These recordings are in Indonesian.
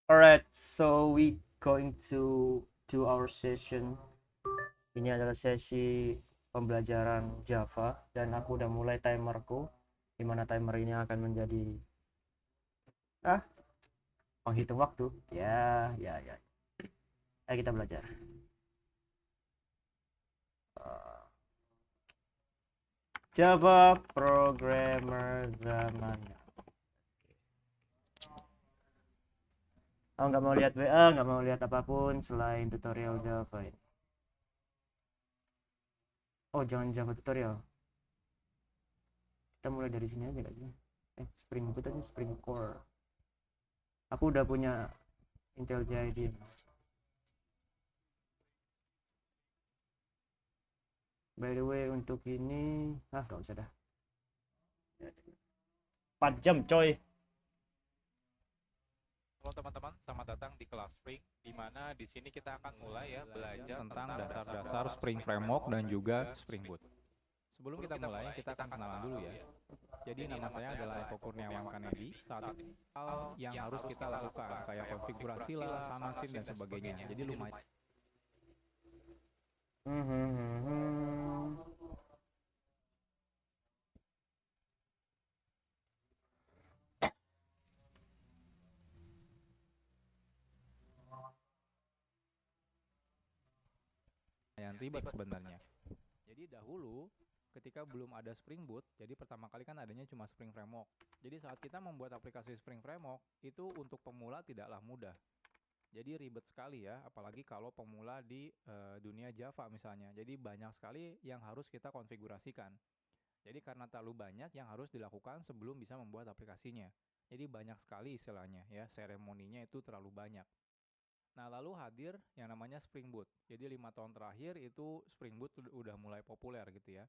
Alright, so we going to do our session. Ini adalah sesi pembelajaran Java dan aku udah mulai timerku, di mana timer ini akan menjadi ah penghitung waktu. Ya. Ayo kita belajar. Uh, Java programmer zaman. Oh, nggak mau lihat WA, nggak mau lihat apapun selain tutorial Java ini. Oh, jangan Java tutorial. Kita mulai dari sini aja gak sih? Spring Boot aja, Spring Core. Aku udah punya Intel JID. By the way, untuk ini, gak usah dah. 4 jam coy. Halo teman-teman, selamat datang di kelas Spring, di mana di sini kita akan mulai ya belajar tentang dasar-dasar Spring Framework dan juga Spring Boot. Sebelum kita mulai, kita akan kenalan dulu ya. Jadi nama saya adalah Eko Kurniawan Kanedi. Saat ini hal yang harus kita lakukan kayak konfigurasi lah, sanasin dan sebagainya. Jadi lumayan. Yang ribet sebenarnya. Jadi dahulu ketika belum ada Spring Boot, jadi pertama kali kan adanya cuma Spring Framework. Jadi saat kita membuat aplikasi Spring Framework, itu untuk pemula tidaklah mudah. Jadi ribet sekali ya, apalagi kalau pemula di dunia Java misalnya. Jadi banyak sekali yang harus kita konfigurasikan. Jadi karena terlalu banyak yang harus dilakukan sebelum bisa membuat aplikasinya. Jadi banyak sekali istilahnya ya, seremoninya itu terlalu banyak. Nah, lalu hadir yang namanya Spring Boot. Jadi 5 tahun terakhir itu Spring Boot udah mulai populer gitu ya.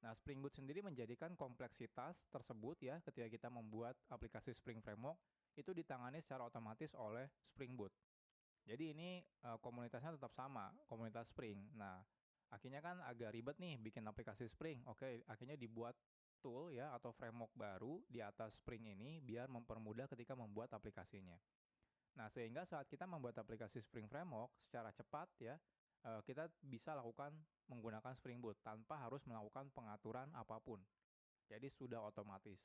Nah, Spring Boot sendiri menjadikan kompleksitas tersebut ya ketika kita membuat aplikasi Spring Framework itu ditangani secara otomatis oleh Spring Boot. Jadi ini komunitasnya tetap sama, komunitas Spring. Nah, akhirnya kan agak ribet nih bikin aplikasi Spring. Oke, akhirnya dibuat tool ya atau framework baru di atas Spring ini biar mempermudah ketika membuat aplikasinya. Nah, sehingga saat kita membuat aplikasi Spring Framework secara cepat ya, kita bisa lakukan menggunakan Spring Boot tanpa harus melakukan pengaturan apapun. Jadi sudah otomatis.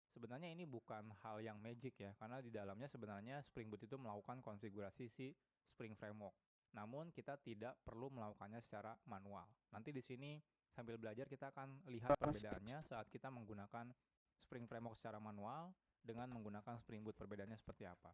Sebenarnya ini bukan hal yang magic ya, karena di dalamnya sebenarnya Spring Boot itu melakukan konfigurasi si Spring Framework. Namun kita tidak perlu melakukannya secara manual. Nanti di sini sambil belajar kita akan lihat perbedaannya saat kita menggunakan Spring Framework secara manual dengan menggunakan Spring Boot, perbedaannya seperti apa.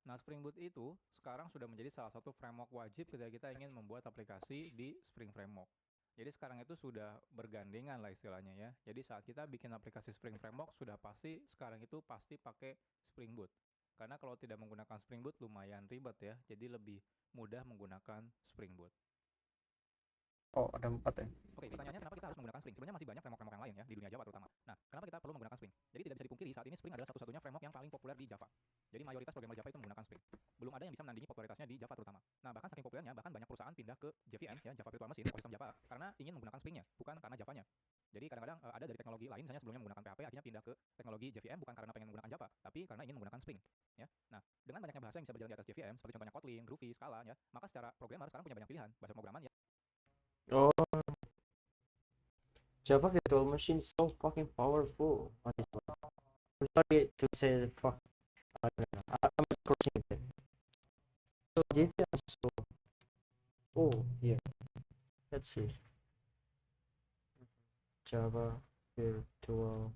Nah, Spring Boot itu sekarang sudah menjadi salah satu framework wajib ketika kita ingin membuat aplikasi di Spring Framework. Jadi sekarang itu sudah bergandengan lah istilahnya ya. Jadi saat kita bikin aplikasi Spring Framework sudah pasti sekarang itu pasti pakai Spring Boot. Karena kalau tidak menggunakan Spring Boot lumayan ribet ya. Jadi lebih mudah menggunakan Spring Boot. Oh, ada 4 ya. Oke, pertanyaannya kenapa kita harus menggunakan Spring? Sebenarnya masih banyak framework-framework yang lain ya, di dunia Java terutama. Nah, kenapa kita perlu menggunakan Spring? Jadi tidak bisa dipungkiri saat ini Spring adalah satu-satunya framework yang paling populer di Java. Jadi mayoritas programmer Java itu menggunakan Spring. Belum ada yang bisa menandingi popularitasnya di Java terutama. Nah, bahkan saking populernya, bahkan banyak perusahaan pindah ke JVM, ya, Java Virtual Machine, ekosistem Java, karena ingin menggunakan Spring-nya, bukan karena Java-nya. Jadi kadang-kadang ada dari teknologi lain, misalnya sebelumnya menggunakan PHP, akhirnya pindah ke teknologi JVM bukan karena pengen menggunakan Java, tapi karena ingin menggunakan Spring. Ya. Nah, dengan banyaknya bahasa yang bisa berjalan di atas JVM, seperti contohnya Kotlin, Groovy, Scala, ya, maka secara programmer sekarang punya banyak pilihan bahasa pemrograman ya. Oh, Java Virtual Machine is so fucking powerful on this one. I'm sorry to say the fuck. I'm crossing it. So JVM is so. Oh, yeah. Let's see. Java Virtual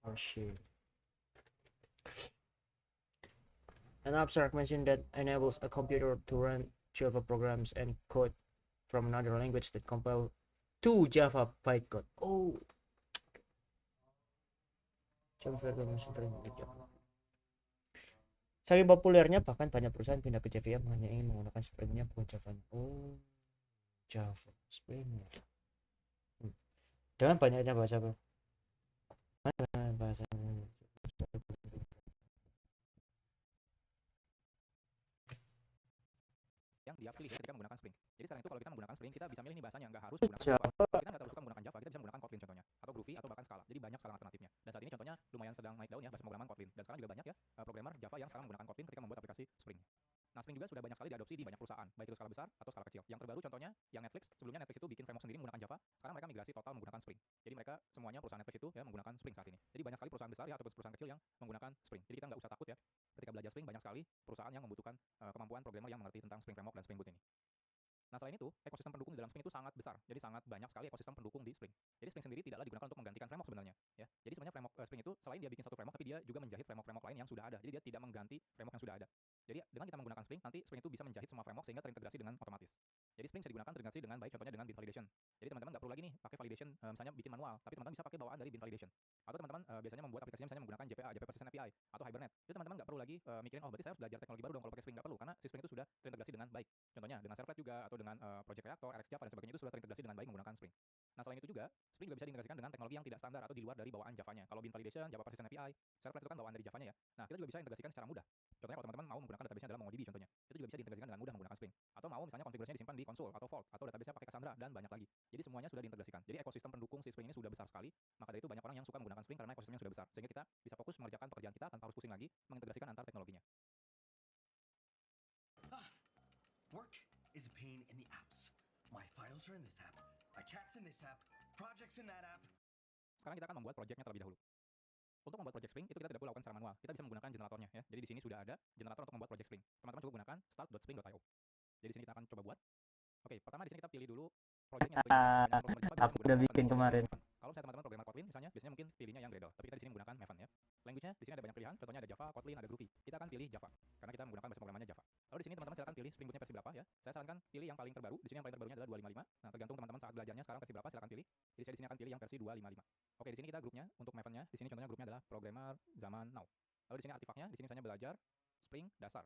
Machine. An abstract machine that enables a computer to run Java programs and code from another language that compile to Java bytecode. Oh, Java Virtual Machine terlibat Java. Saking populernya bahkan banyak perusahaan pindah ke JVM hanya ingin menggunakan Spring-nya bukan Java. Oh, Java Spring-nya. Dengan banyaknya bahasa bahasa yang dia pilih ketika menggunakan Spring. Jadi sekarang itu kalau kita menggunakan Spring, kita bisa milih nih bahasanya, nggak harus menggunakan Java. Kalau kita nggak terlalu suka menggunakan Java, kita bisa menggunakan Kotlin contohnya, atau Groovy atau bahkan Scala. Jadi banyak sekarang alternatifnya. Dan saat ini contohnya lumayan sedang naik daun ya bahasa pemrograman Kotlin. Dan sekarang juga banyak ya programmer Java yang sekarang menggunakan Kotlin ketika membuat aplikasi Spring. Nah, Spring juga sudah banyak sekali diadopsi di banyak perusahaan, baik itu skala besar atau skala kecil. Yang terbaru contohnya yang Netflix, sebelumnya Netflix itu bikin framework sendiri menggunakan Java, sekarang mereka migrasi total menggunakan Spring. Jadi mereka semuanya perusahaan Netflix itu ya menggunakan Spring saat ini. Jadi banyak sekali perusahaan besar ya ataupun perusahaan kecil yang menggunakan Spring. Jadi kita nggak usah takut ya ketika belajar Spring, banyak sekali perusahaan yang membutuhkan kemampuan programmer yang mengerti tentang Spring Framework dan Spring Boot ini. Nah, selain itu, ekosistem pendukung di dalam Spring itu sangat besar. Jadi sangat banyak sekali ekosistem pendukung di Spring. Jadi Spring sendiri tidaklah digunakan untuk menggantikan framework sebenarnya, ya. Jadi sebenarnya framework Spring itu selain dia bikin satu framework, tapi dia juga menjahit framework-framework lain yang sudah ada. Jadi dia tidak mengganti framework yang sudah ada. Jadi dengan kita menggunakan Spring, nanti Spring itu bisa menjahit semua framework sehingga terintegrasi dengan otomatis. Jadi Spring bisa digunakan terintegrasi dengan baik, contohnya dengan bin validation. Jadi teman-teman nggak perlu lagi nih pakai validation, misalnya bikin manual, tapi teman-teman bisa pakai bawaan dari bin validation. Atau teman-teman biasanya membuat aplikasinya misalnya menggunakan JPA, JPA Persistent API atau Hibernate. Itu teman-teman nggak perlu lagi mikirin berarti saya harus belajar teknologi baru dong kalau pakai Spring, nggak perlu karena si Spring itu sudah terintegrasi dengan baik. Contohnya dengan Servlet juga atau dengan Project Reactor, RxJava dan sebagainya itu sudah terintegrasi dengan baik menggunakan Spring. Nah, selain itu juga Spring juga bisa diintegrasikan dengan teknologi yang tidak standar atau di luar dari bawaan Java-nya. Kalau bin validation, Java Persistent API, Servlet itu kan bawaan dari Java-nya ya. Nah, kita juga bisa integrasikan secara mudah. Contohnya kalau teman-teman mau menggunakan database dalam MongoDB contohnya, itu juga bisa diintegrasikan dengan mudah menggunakan Spring. Atau mau misalnya konfigurasinya disimpan di konsol atau Vault atau database-nya pakai Cassandra dan banyak lagi. Jadi semuanya sudah diintegrasikan. Jadi ekosistem pendukung si Spring ini sudah besar sekali. Maka dari itu banyak orang yang suka menggunakan Spring karena ekosistemnya sudah besar. Sehingga kita bisa fokus mengerjakan pekerjaan kita tanpa harus pusing lagi mengintegrasikan antar teknologinya. Work is a pain in the apps. My files are in this app, my chats in this app, projects in that app. Sekarang kita akan membuat projectnya terlebih dahulu. Untuk membuat project Spring itu kita tidak perlu lakukan secara manual. Kita bisa menggunakan generatornya ya. Jadi di sini sudah ada generator untuk membuat project Spring. Teman-teman cukup gunakan start.spring.io. Jadi di sini kita akan coba buat. Oke, pertama di sini kita pilih dulu projectnya atau Aku udah bikin kemarin. Kalau misalnya teman-teman programmer Kotlin misalnya, biasanya mungkin pilihnya yang Gradle, tapi kita di sini menggunakan Maven ya. Language-nya di sini ada banyak pilihan, contohnya ada Java, Kotlin, ada Groovy. Kita akan pilih Java karena kita menggunakan bahasa pemrogramannya Java. Lalu di sini teman-teman silakan pilih Spring Boot-nya versi berapa ya. Saya sarankan pilih yang paling terbaru. Di sini yang paling terbarunya adalah 255. Nah, tergantung teman-teman saat belajarnya sekarang versi berapa silakan pilih. Jadi saya di sini akan pilih yang versi 255. Oke, di sini kita grupnya untuk Maven-nya. Di sini contohnya grupnya adalah programmer zaman now. Lalu di sini artifaknya, di sini misalnya belajar Spring dasar.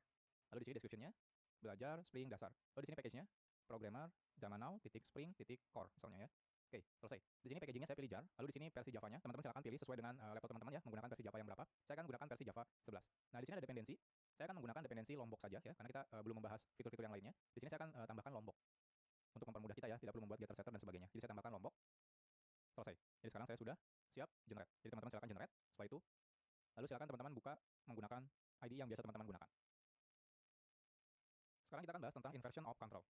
Lalu di sini description-nya belajar Spring dasar. Lalu di sini package-nya programmer zaman now Spring core misalnya ya. Oke, selesai. Di sini packagingnya saya pilih jar. Lalu di sini versi Java-nya, teman-teman silakan pilih sesuai dengan laptop teman-teman ya, menggunakan versi Java yang berapa. Saya akan menggunakan versi Java 11. Nah, di sini ada dependensi. Saya akan menggunakan dependensi Lombok saja ya, karena kita belum membahas fitur-fitur yang lainnya. Di sini saya akan tambahkan Lombok untuk mempermudah kita ya, tidak perlu membuat getter setter dan sebagainya. Jadi saya tambahkan Lombok. Selesai. Jadi sekarang saya sudah siap generate. Jadi teman-teman silakan generate. Setelah itu, lalu silakan teman-teman buka menggunakan ID yang biasa teman-teman gunakan. Sekarang kita akan bahas tentang inversion of control.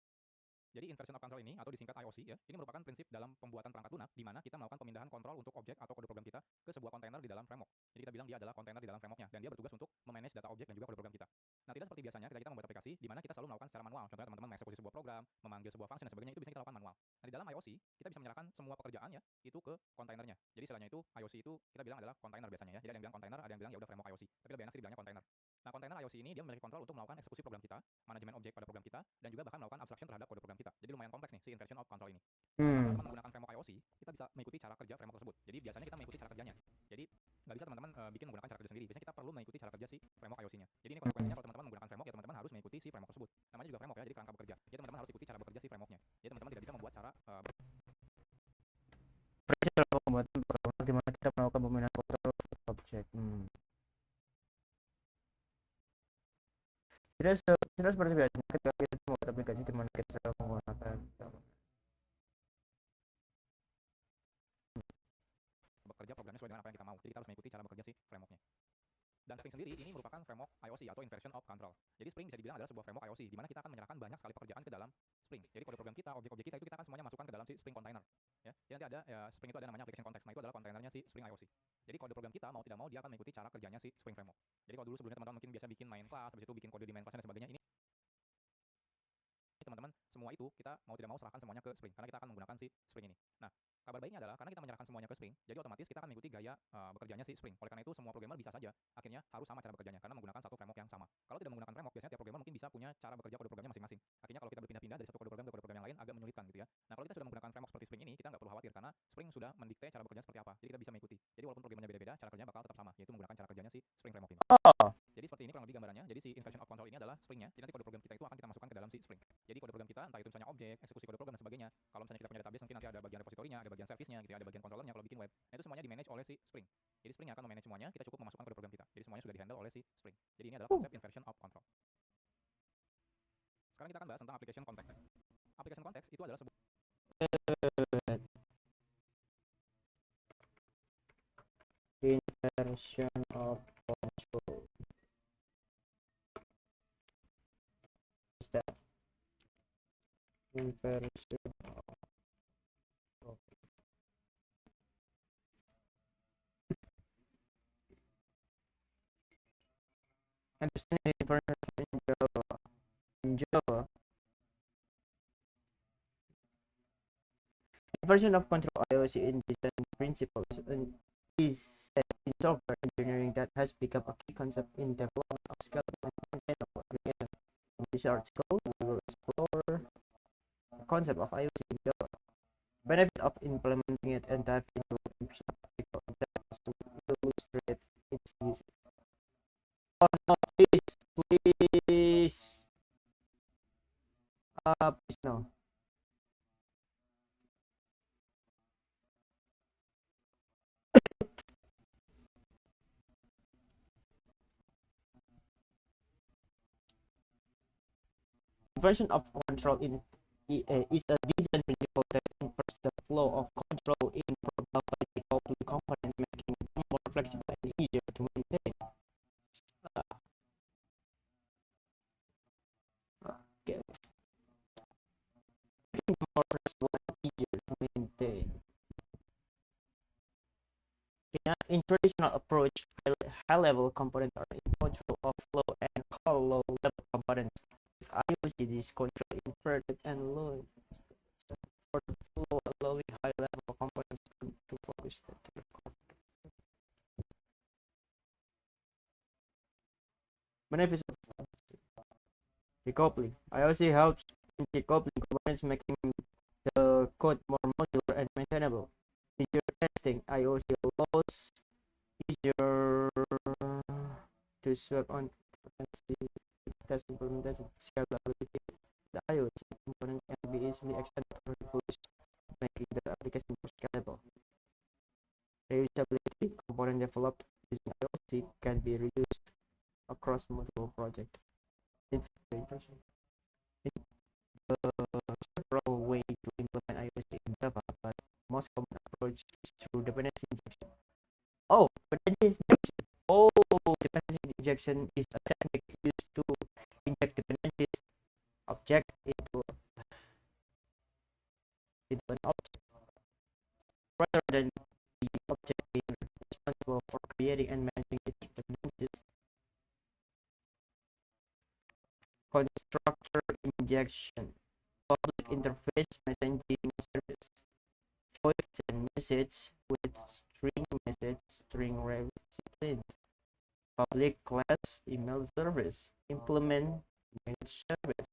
Jadi inversion of control ini atau disingkat IOC ya, ini merupakan prinsip dalam pembuatan perangkat lunak di mana kita melakukan pemindahan kontrol untuk objek atau kode program kita ke sebuah kontainer di dalam framework. Jadi kita bilang dia adalah kontainer di dalam frameworknya dan dia bertugas untuk memanage data objek dan juga kode program kita. Nah, tidak seperti biasanya ketika kita membuat aplikasi di mana kita selalu melakukan secara manual. Contohnya teman-teman mengeksekusi sebuah program, memanggil sebuah function dan sebagainya itu bisa kita lakukan manual. Nah, di dalam IOC kita bisa menyerahkan semua pekerjaannya itu ke kontainernya. Jadi istilahnya itu IOC itu kita bilang adalah kontainer biasanya ya. Jadi ada yang bilang kontainer, ada yang bilang ya udah framework IOC. Tapi lebih enak sih dibilangnya kontainer. Nah, kontainer IOC ini dia memiliki kontrol untuk melakukan eksekusi program kita, manajemen objek pada program kita, dan juga bahkan melakukan abstraction terhadap kode program kita. Jadi lumayan kompleks nih si inversion of control ini. Nah, saat teman menggunakan framework IOC, kita bisa mengikuti cara kerja framework tersebut. Jadi biasanya kita mengikuti cara kerjanya. Jadi nggak bisa teman-teman bikin menggunakan cara kerja sendiri. Biasanya kita perlu mengikuti cara kerja si framework IOC-nya. Jadi ini konsekuensinya kalau teman-teman menggunakan framework ya teman-teman harus mengikuti si framework tersebut. Namanya juga framework ya, jadi kerangka bekerja. Jadi teman-teman harus ikuti cara bekerja si frameworknya. Jadi teman-teman tidak bisa membuat cara pembuatan program di mana kita melakukan pemindahan kontrol objek. Tidak seperti biasanya ketika kita membuat aplikasi di mana kita menggunakan bekerja programnya sesuai dengan apa yang kita mau. Jadi kita harus mengikuti cara bekerja si frameworknya. Dan Spring sendiri ini merupakan framework IOC atau inversion of control. Jadi Spring bisa dibilang adalah sebuah framework IOC di mana kita akan menyerahkan banyak sekali pekerjaan ke dalam Spring. Jadi kode program kita, objek-objek kita itu kita akan semuanya masukkan ke dalam si Spring container. Ya. Jadi nanti ada ya, Spring itu ada namanya application context. Nah, itu adalah kontainernya si Spring IOC. Jadi kode program kita mau tidak mau dia akan mengikuti cara kerjanya si Spring framework. Jadi kalau dulu sebelumnya teman-teman mungkin biasa bikin main class, habis itu bikin kode di main class dan sebagainya, ini teman-teman semua itu kita mau tidak mau serahkan semuanya ke Spring karena kita akan menggunakan si Spring ini. Nah, kabar baiknya adalah karena kita menyerahkan semuanya ke Spring, jadi otomatis kita akan mengikuti gaya bekerjanya si Spring. Oleh karena itu semua programmer bisa saja akhirnya harus sama cara bekerjanya karena menggunakan satu framework yang sama. Kalau tidak menggunakan framework, biasanya tiap programmer mungkin bisa punya cara bekerja kode programnya masing-masing. Akhirnya kalau kita berpindah-pindah dari satu kode program ke kode program yang lain agak menyulitkan gitu ya. Nah, kalau kita sudah menggunakan framework seperti Spring ini, kita nggak perlu khawatir karena Spring sudah mendikte cara bekerja seperti apa. Jadi kita bisa mengikuti. Jadi walaupun programnya beda-beda, cara kerjanya bakal tetap sama, yaitu menggunakan cara kerjanya si Spring framework ini. Jadi seperti ini kurang lebih gambarannya. Jadi si inversion of control ini adalah Springnya. Jadi nanti kode program kita itu akan kita masukkan ke dalam si Spring. Jadi kode program kita entah itu misalnya objek, eksekusi kode program dan sebagainya. Kalau misalnya kita punya database mungkin nanti ada bagian repositorinya, ada bagian service-nya gitu ya, ada bagian controllernya kalau bikin web. Nah, itu semuanya di-manage oleh si Spring. Jadi Spring akan memanage semuanya, kita cukup memasukkan kode program kita. Jadi semuanya sudah di-handle oleh si Spring. Jadi ini adalah konsep inversion of control. Sekarang kita akan bahas tentang application context. Application context itu adalah sebuah inversion of control. What's that? Inversion of understanding inversion in Java. In Java, inversion of control IOC in design principles is in software engineering that has become a key concept in development of scalable and maintainable applications. In this article, we will explore the concept of IOC in Java, benefit of implementing it, and dive into some practical examples to illustrate its use. Oh no, please, please no. Version of control in is a design principle that infers the flow of control in programmable coupling components, making them more flexible and easier to maintain. Okay. Making them more flexible and easier to maintain. In traditional approach, high-level components are in control of flow and call low-level components. With IOC, this control inverted and low for the flow, allowing high-level components to focus to the core. Benefits of decoupling. IOC helps in decoupling components, making the code more modular and maintainable. Easier testing. IOC allows easier to swap on dependency test implementation. Scalability. The IoT components can be easily extended or reused, making the application more scalable. Reusability. Component developed using IoT can be reused across multiple projects. Integration. Several ways to implement IoT in Java, but most common approach is through dependency injection. Oh, dependency injection. Oh, dependency injection is a technique used to inject dependencies object into an object rather than the object being responsible for creating and managing its dependencies. Constructor injection. Public interface messaging service. Void send message with string message string recipient. Public class email service. Implement managed service.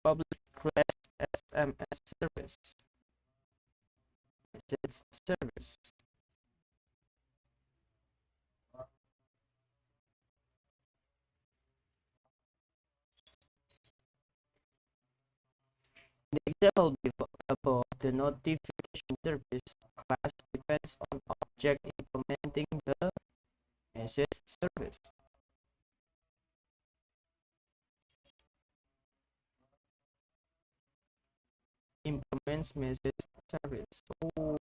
Public class SMS service. Message service. In the example above, the notification service class depends on object implementing the message service. Implements message service. Oh,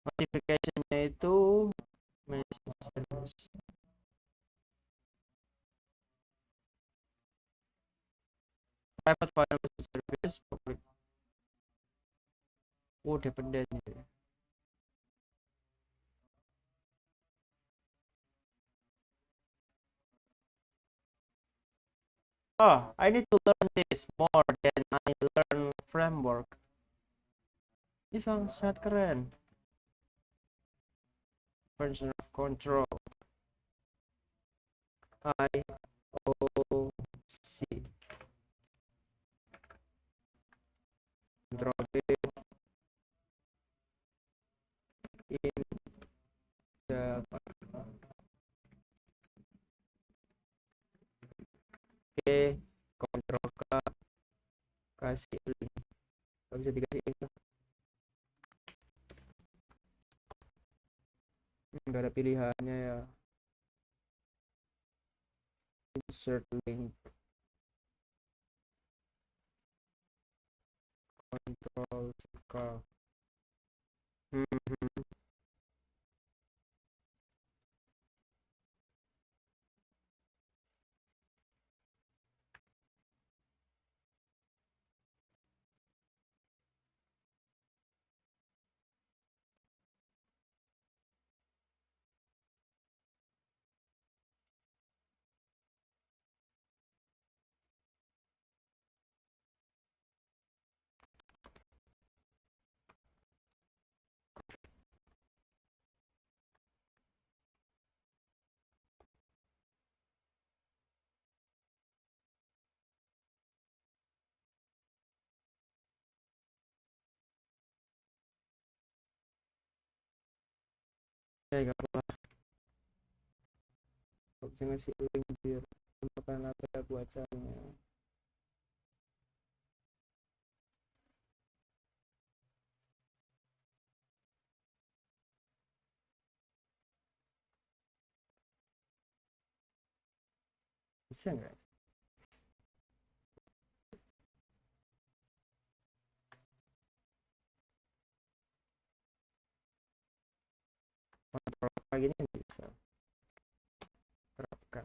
notificationnya itu message service. Private file message service, public. Oh, dependent. Oh, I need to learn this more than I learn framework. Ini sangat keren. Version of control. IOC. Control D in Java. Oke, Ctrl K, kasih link. Gak bisa dikasih link. Nggak ada pilihannya ya. Insert link. Control circle. Mhm. Gak apa, opsi ngasih link biar temukan apa aku acaranya. Bisa nggak? Kontrol kayak gini bisa terapkan.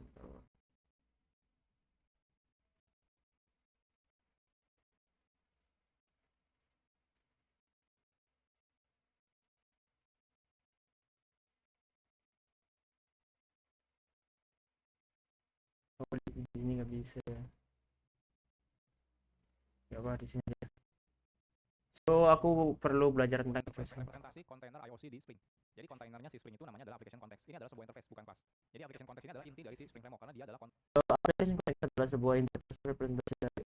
Oh, di sini nggak bisa ya. Ya apa di sini ya. So aku perlu belajar tentang Representasi kontainer IOC di Spring. Jadi kontainernya si Spring itu namanya adalah application context. Ini adalah sebuah interface, bukan kelas. Jadi application context ini adalah inti dari si Spring Framework karena dia adalah application context adalah sebuah interface representasi dari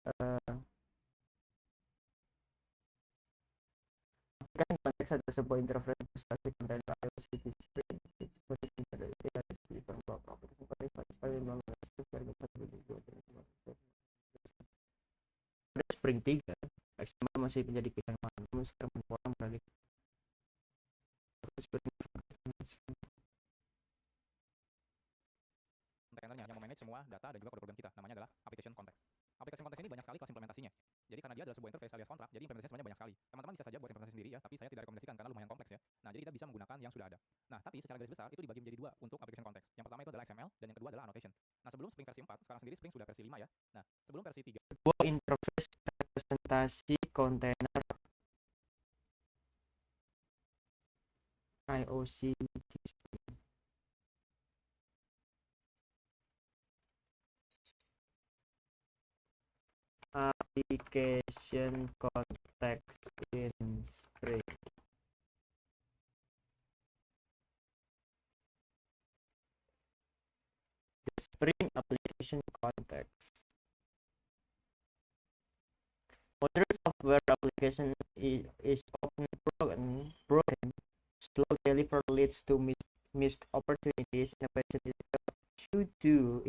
application context adalah sebuah interface representasi kontainer IOC di Spring. Posisi dari di framework application context paling Spring 3 XML masih menjadi pilihan mana, namun sekarang orang beralih Spring kontainernya yang memanage semua data dan juga kode program kita. Namanya adalah application context. Application context ini banyak sekali kelas implementasinya. Jadi karena dia adalah sebuah interface alias kontrak, jadi implementasinya sebenarnya banyak sekali. Teman-teman bisa saja buat implementasi sendiri ya, tapi saya tidak rekomendasikan karena lumayan kompleks ya. Nah, jadi kita bisa menggunakan yang sudah ada. Nah, tapi secara garis besar itu dibagi menjadi dua untuk application context. Yang pertama itu adalah XML dan yang kedua adalah annotation. Nah, sebelum Spring versi 4, sekarang sendiri Spring sudah versi 5 ya. Nah, sebelum versi 3 sebuah interface representasi kontainer IOC application context in Spring. The Spring application context. Modern software application is often broken. Slow delivery leads to missed opportunities. Innovation is due to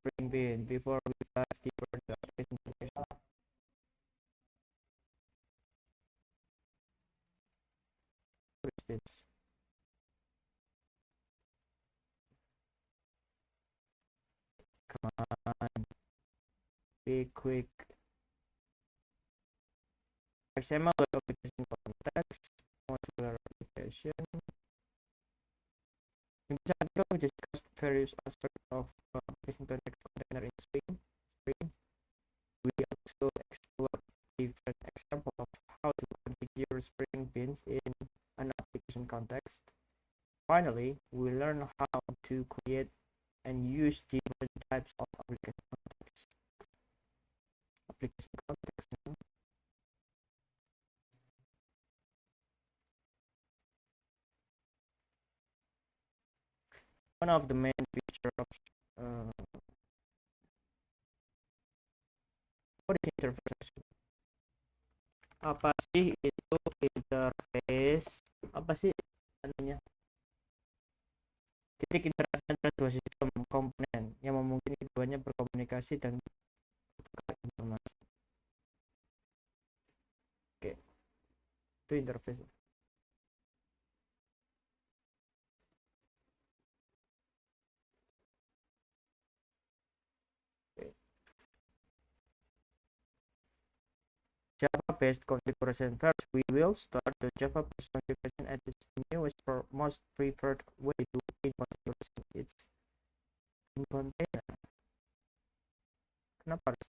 Spring Bean before we dive deeper into application context. What is this? Come on, be quick. XML web application context, modular application. In this article, we discussed various aspects of application context container in Spring. We also explored different examples of how to configure Spring Beans in an application context. Finally, we learned how to create and use different types of application context. One of the main features of what is interface? Apa sih itu interface? Apa sih namanya? Titik interaksi antara dua sistem komponen yang memungkinkan keduanya berkomunikasi dan bertukar informasi. Oke, itu interface. Java-based configuration. First, we will start the Java-based configuration as the newest most preferred way to in configuration. It's in container. Kenapa harus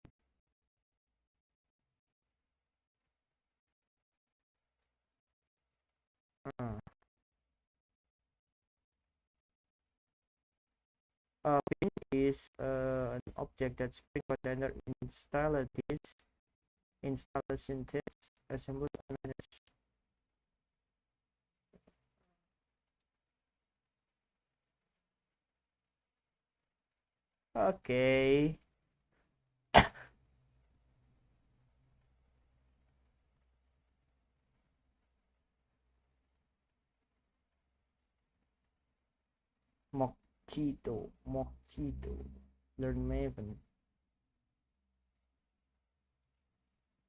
uh, bin is an object that Spring container install this installation test assembly and manage. Okay. Mockito, learn Maven.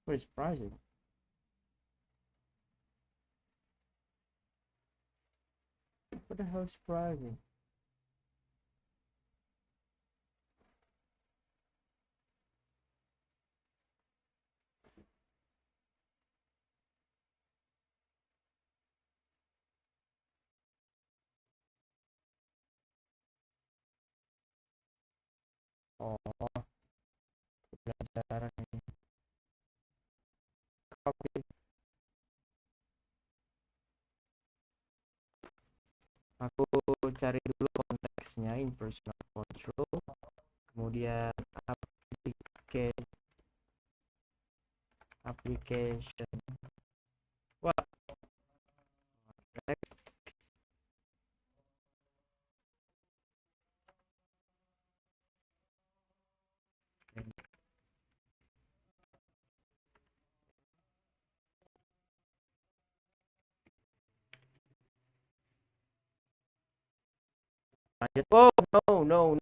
Where's pricing? What the hell is pricing? Oh, pelajaran ini. Copy. Aku cari dulu konteksnya, in personal control, kemudian application. Wah, lanjut. Oh, no.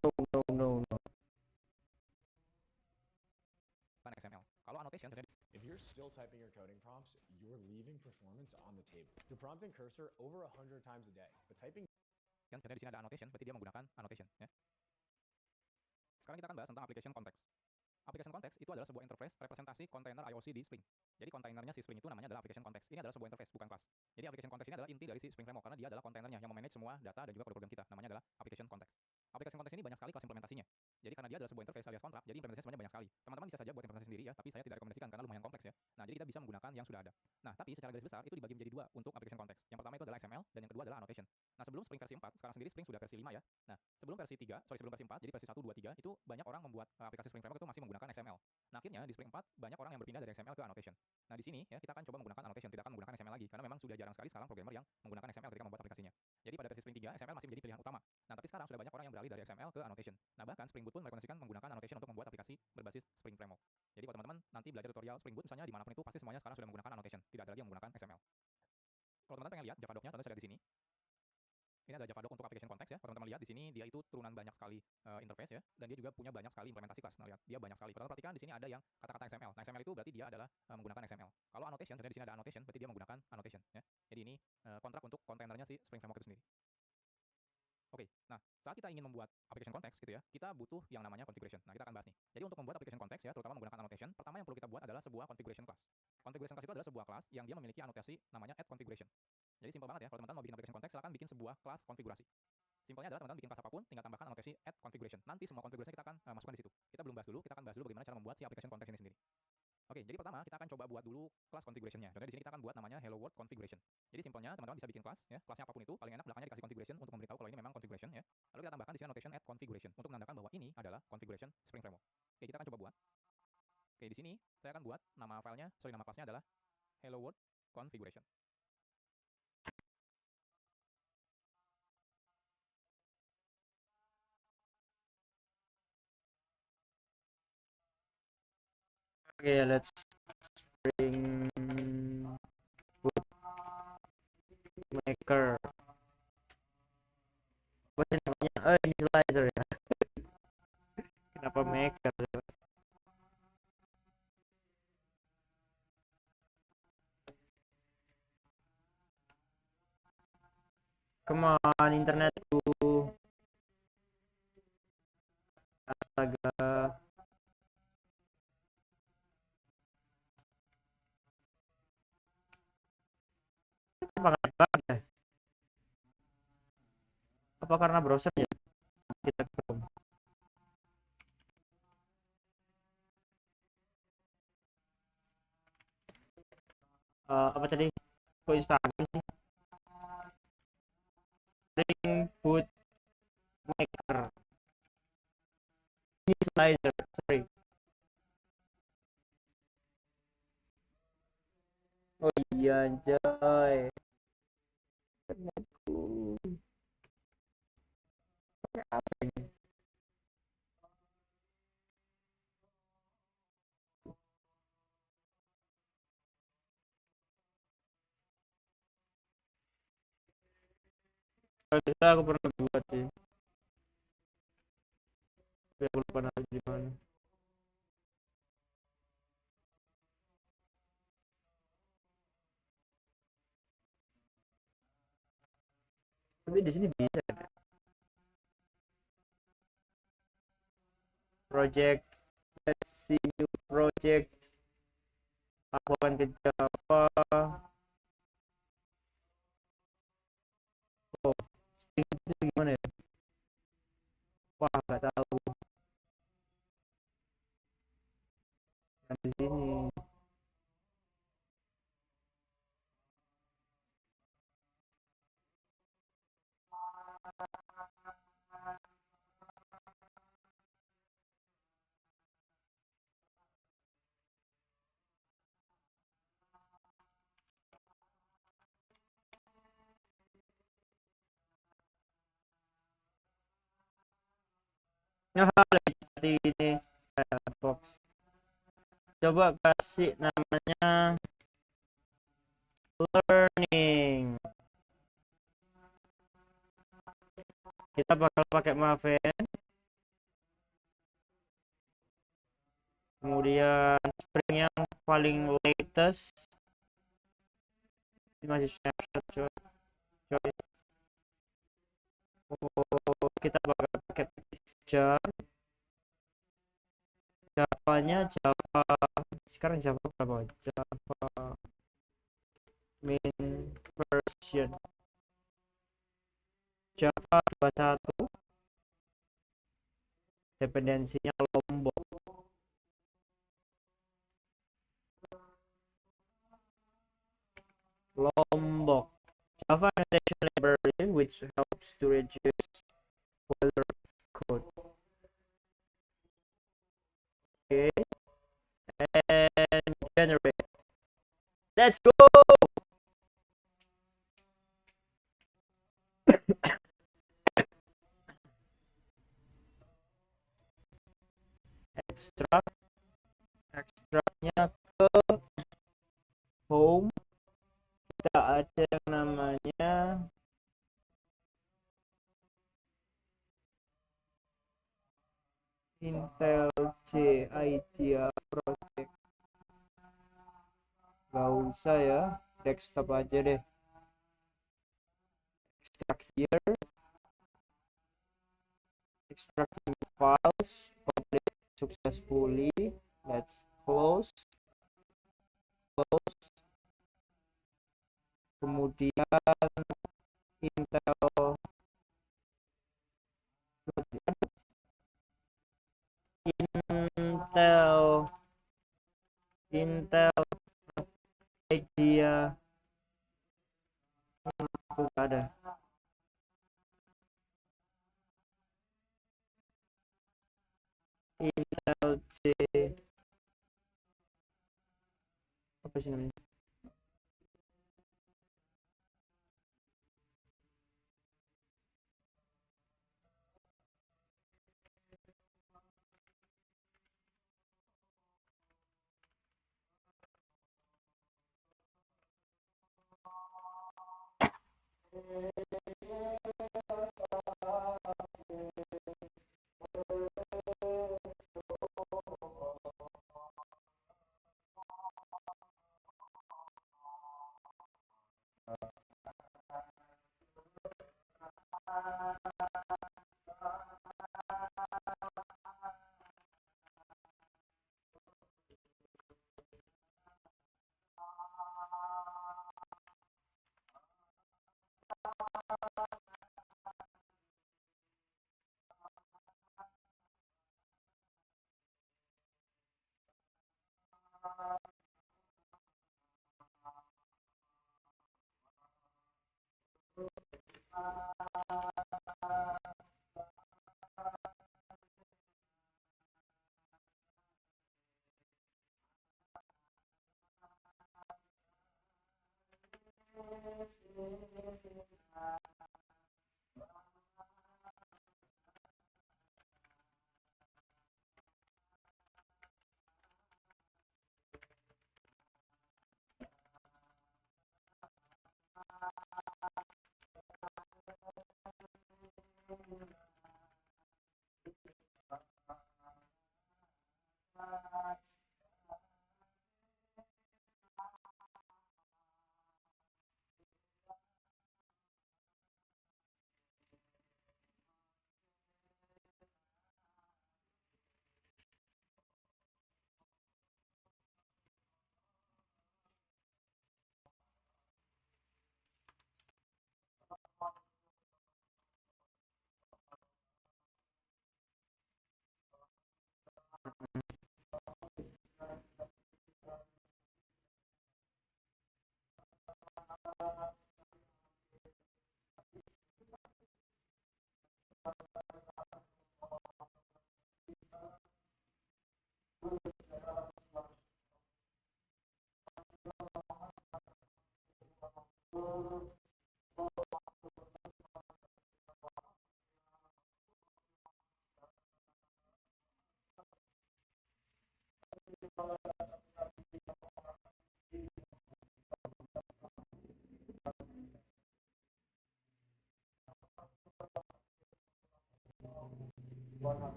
XML. Kalau annotation terjadi If you're still typing your coding prompts, you're leaving performance on the table. You're prompting cursor over 100 times a day, but typing contohnya di sini ada annotation, berarti dia menggunakan annotation ya. Sekarang kita akan bahas tentang application context. Application context itu adalah sebuah interface representasi kontainer IOC di Spring. Jadi kontainernya si Spring itu namanya adalah application context. Ini adalah sebuah interface, bukan kelas. Jadi application context ini adalah inti dari si Spring Framework karena dia adalah kontainernya yang memanage semua data dan juga kode program kita. Namanya adalah application context. Application context ini banyak sekali kelas implementasinya. Jadi karena dia adalah sebuah interface alias kontrak, jadi implementasinya sebenarnya banyak sekali. Teman-teman bisa saja buat implementasi sendiri ya, tapi saya tidak rekomendasikan karena lumayan kompleks ya. Nah, jadi kita bisa menggunakan yang sudah ada. Nah, tapi secara garis besar itu dibagi menjadi dua untuk application context. Yang pertama itu adalah XML dan yang kedua adalah annotation. Nah, sebelum Spring versi 4, sekarang sendiri Spring sudah versi 5 ya. Nah, sebelum versi 4, jadi versi 1, 2, 3 itu banyak orang membuat aplikasi Spring Framework itu masih menggunakan XML. Nah, akhirnya di Spring 4 banyak orang yang berpindah dari XML ke annotation. Nah, di sini ya kita akan coba menggunakan annotation, tidak akan menggunakan XML lagi karena memang sudah jarang sekali sekarang programmer yang menggunakan XML ketika membuat aplikasinya. Jadi pada versi Spring 3 XML masih menjadi pilihan utama. Nah, tapi sekarang sudah banyak orang yang beralih dari XML ke annotation. Nah, bahkan Spring Boot pun merekomendasikan menggunakan annotation untuk membuat aplikasi berbasis Spring Framework. Jadi kalau teman-teman nanti belajar tutorial Spring Boot misalnya dimanapun itu pasti semuanya sekarang sudah menggunakan annotation, tidak ada lagi yang menggunakan XML. Kalau teman-teman pengen lihat Java doc-nya, teman-teman bisa lihat di sini. Ini ada Java doc untuk application context ya. Kalau teman-teman lihat di sini dia itu turunan banyak sekali interface ya, dan dia juga punya banyak sekali implementasi kelas. Nah, lihat dia banyak sekali. Kalau perhatikan di sini ada yang kata-kata XML. Nah, XML itu berarti dia adalah menggunakan XML. Kalau annotation, contohnya di sini ada annotation, berarti dia menggunakan annotation ya. Jadi ini kontrak untuk kontainernya si Spring Framework itu sendiri. Oke, nah saat kita ingin membuat application context gitu ya, kita butuh yang namanya configuration. Nah, kita akan bahas nih. Jadi untuk membuat application context ya, terutama menggunakan annotation, pertama yang perlu kita buat adalah sebuah configuration class. Configuration class itu adalah sebuah kelas yang dia memiliki anotasi namanya add configuration. Jadi simpel banget ya, kalau teman-teman mau bikin application context, silakan bikin sebuah kelas konfigurasi. Simpelnya adalah teman-teman bikin kelas apapun, tinggal tambahkan anotasi add configuration. Nanti semua konfigurasi kita akan masukkan di situ. Kita belum bahas dulu, kita akan bahas dulu bagaimana cara membuat si application context ini sendiri. Oke, jadi pertama kita akan coba buat dulu kelas configuration-nya. Contohnya di sini kita akan buat namanya hello world configuration. Jadi simpelnya teman-teman bisa bikin kelas ya, kelasnya apapun itu, paling enak belakangnya dikasih configuration untuk memberitahu kalau ini memang configuration ya. Lalu kita tambahkan di sini annotation add configuration untuk menandakan bahwa ini adalah configuration Spring Framework. Oke, kita akan coba buat. Oke, di sini saya akan buat nama filenya, nama kelasnya adalah hello world configuration. Okay, let's bring boot maker. Apa sih namanya? Oh, initializer ya. Kenapa maker? Come on, internetku. Astaga. Apa nggak ya? Apa karena browsernya kita Chrome? Apa tadi? Kok Instagram sih? Spring Boot Maker Initializer, sorry. Oh iya anjay. Aku pakai apa ini? Kalau bisa aku pernah buat sih. Tapi aku lupa nanti di mana. Tapi di sini bisa ya. Project, let's see new project. Aku akan ke Java. Oh, Spring Boot itu gimana ya? Wah, nggak tahu. Yang di sini. Ya, seperti ini. Box. Coba kasih namanya learning. Kita bakal pakai Maven. Kemudian Spring yang paling latest. Ini masih snapshot coy. Oh, kita bakal pakai Jar. Javanya Java. Sekarang Java berapa? Java main version. Java 21. Dependensinya Lombok. Lombok. Java Annotation Library, which helps to reduce boiler code. Okay, and generate. Let's go. Ekstraknya ke home. Kita ada yang namanya Intel C Idea Project. Gak usah ya, desktop aja deh. Extract here. Extracting files published successfully. Let's close. Kemudian Intel Intel Idea itu ada. Intel C apa sih namanya?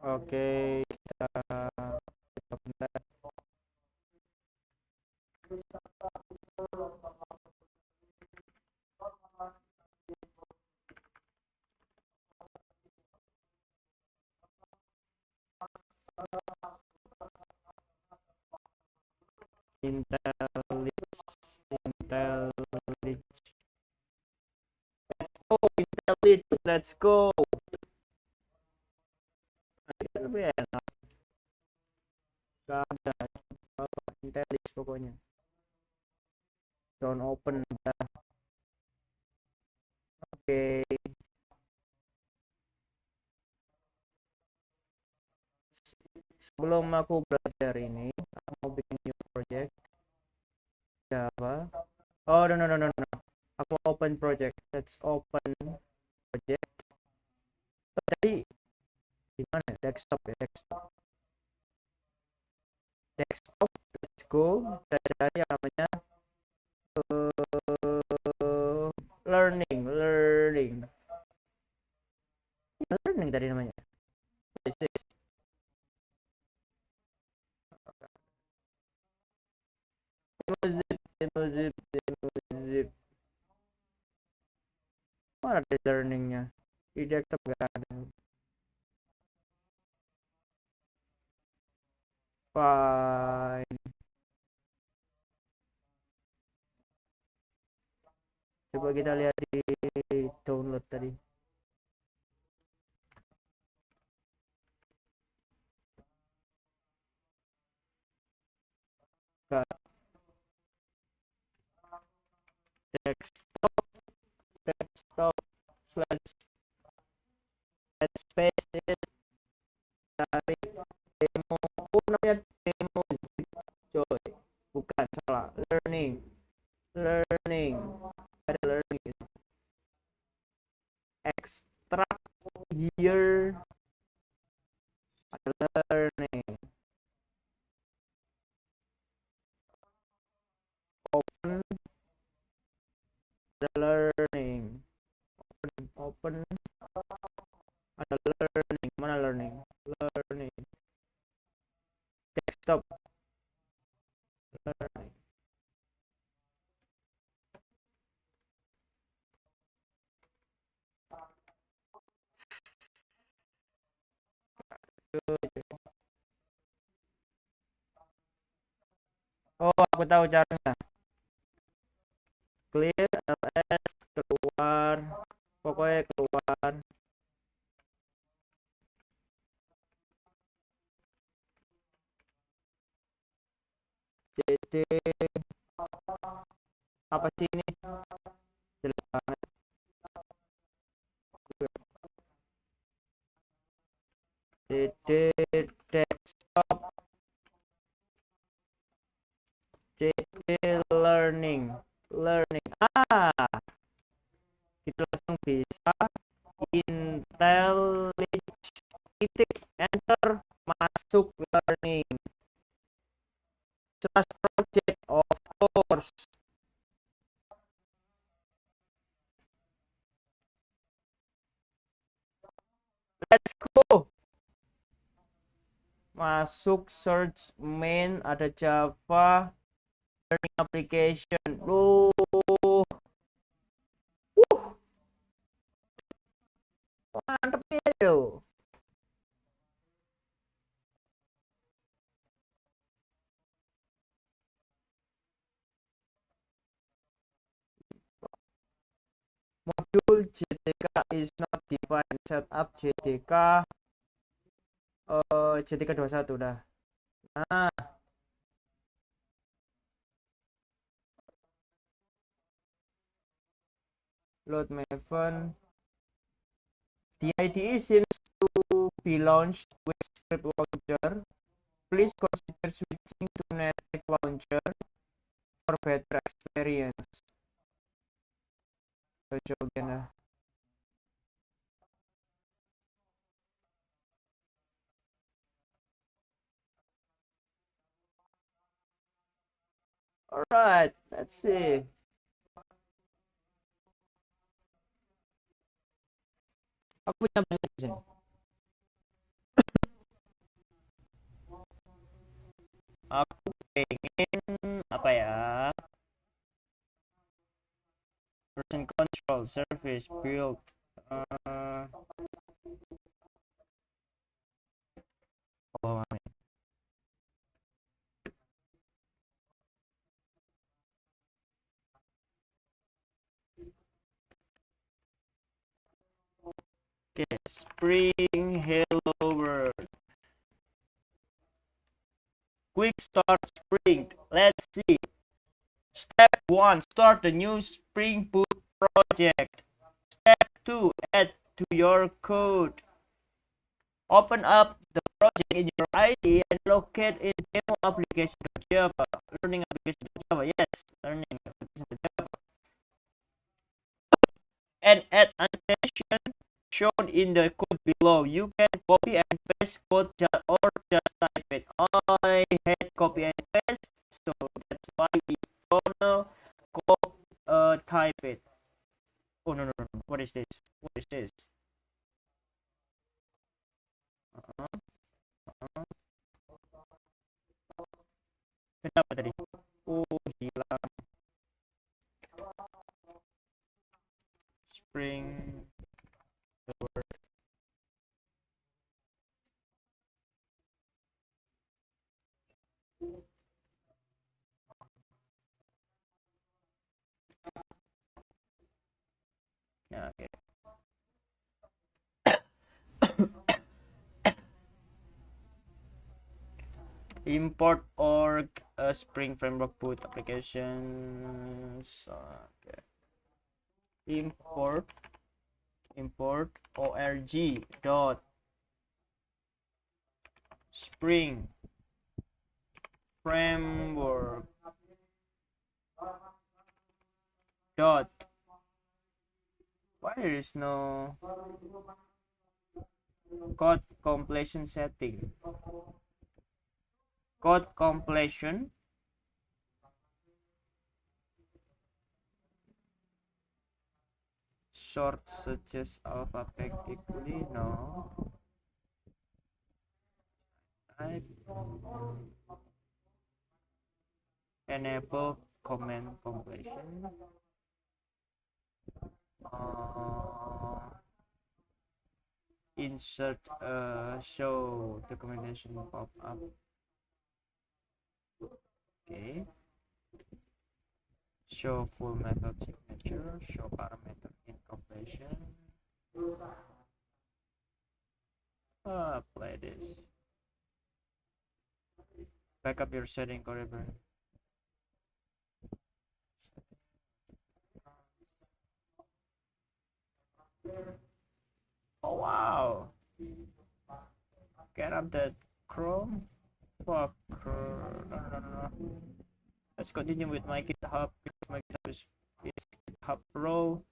Oke, kita bentar. Intel Leaks, Intel Leaks. Let's go, Intel Leaks, let's go. Ini lebih enak. Gak ada. Intel Leaks pokoknya. Don't open. Oke. Sebelum aku belajar ini, aku mau bikin new project Java. Oh, no. Aku mau open project. Let's open project. Oh, tadi di mana? Desktop ya, desktop. Desktop. Let's go. Kita cari yang namanya learning tadi namanya. This is zip. Mana ada learningnya? Di desktop gak ada. Fine. Coba kita lihat di download tadi. Gak. Desktop slash space it, cari demo. Oh, namanya demo zip, coy. Bukan, salah. Learning. Ada learning. Extract here. Ada learning. Open. Ada learning. Open. Ada learning. Mana learning? Desktop. Learning. Oh, aku tahu caranya. Clear ls, keluar, pokoknya keluar. Cd apa sih ini? Jelek banget. Cd desktop CD learning. Kita langsung bisa IntelliJ titik enter masuk learning. Trust project of course. Let's go. Masuk search main, ada Java learning application. Mantep itu. Modul JDK is not defined. Setup JDK JDK 21 dah. Nah, load Maven. The IDE seems to be launched with script launcher. Please consider switching to native launcher for better experience. Coba again lah. Alright, let's see. Aku punya banyak di sini. Aku pengen apa ya? Version control, service, build. Oh, okay, Spring Hello World. Quick start Spring. Let's see. Step 1, start the new Spring Boot project. Step 2, add to your code. Open up the project in your IDE and locate in demo application.java. Learning application.java. Yes, learning application.java. And add annotation shown in the code below. You can copy and paste code or just type it. I hate copy and paste, so that's why we gonna type it. Oh no. What is this? Kenapa tadi? Oh, hilang. Spring word. Ya, oke. Import org Spring Framework Boot applications. Okay. Import org dot Spring Framework dot. Why there is no code completion setting? Code completion short suggest alphabetically. No. Type enable command completion. Insert show documentation pop up. Okay. Show full method signature. Show parameter in completion. Play this. Backup your setting forever. Oh wow! Get up that Chrome. Fuck. No. Let's continue with my GitHub. My GitHub is GitHub Pro.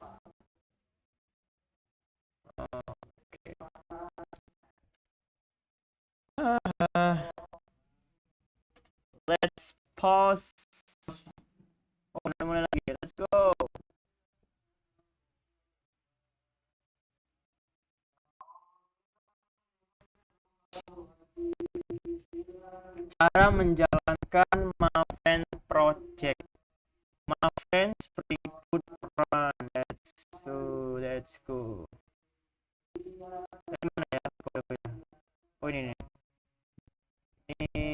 Okay. Let's pause. Oh, udah mulai lagi. Let's go. Cara menjalankan Maven project. Maven Spring Boot Run. Let's go. Mana ya? Oh ini nih. Ini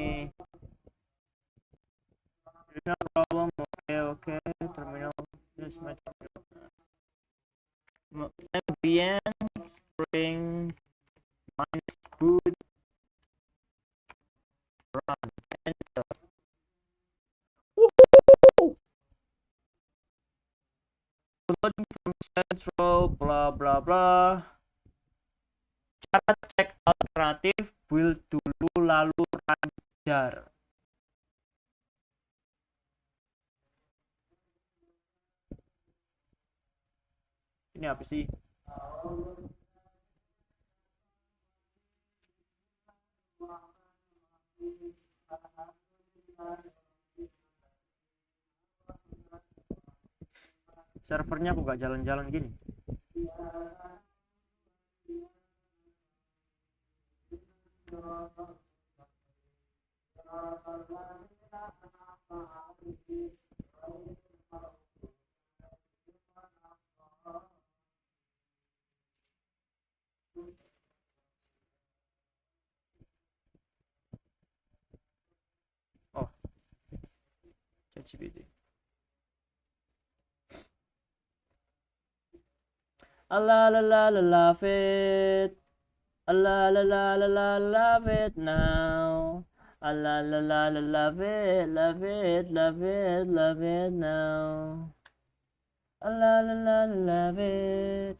no problem. Oke. Terminal this much. Debian Spring minus boot run enter. Woohoo! Loading from central bla bla bla. Cara cek alternatif build dulu lalu run jar. Ini apa sih? Servernya kok gak jalan-jalan gini? Oh, ChatGPT. La la la la love it. La la la la la love it now. La la la la love it, love it, love it, love it now. La la la la love it.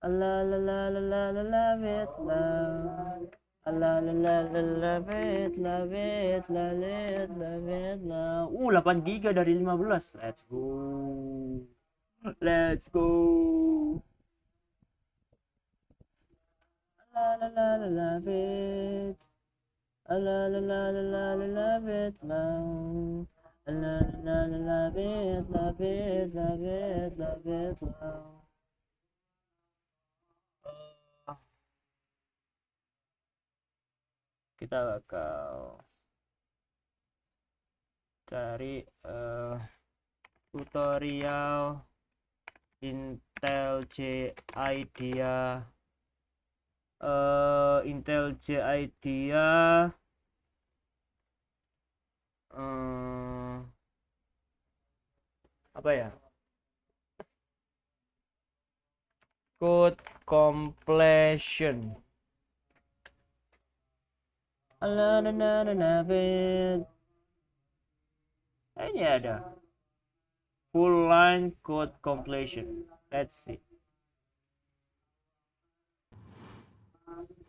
La la la la la la love it now. La la la la love it, love it, love it, love it now. 8 giga dari 15. Let's go. Let's go. La la la la love it. La la la la la la love it now. La la la love it, love it, love it, love it now. Kita bakal cari tutorial Intel J IDEA Intel J IDEA apa ya, code completion. Ini ada full line code completion. Let's see.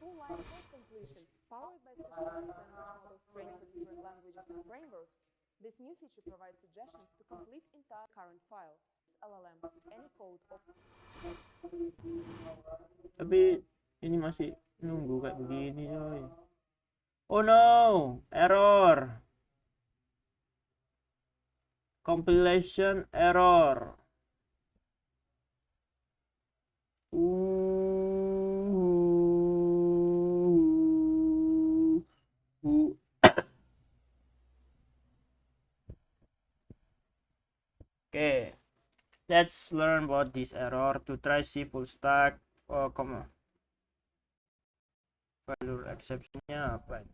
Full line code completion, powered by specialized language models trained for different languages and frameworks. This new feature provides suggestions to complete entire current file. LLM, any code or Tapi ini masih nunggu kayak begini, coy. Oh no, error. Compilation error. Okay, let's learn about this error to try see full stack. Oh, come on. Value exceptionnya apa?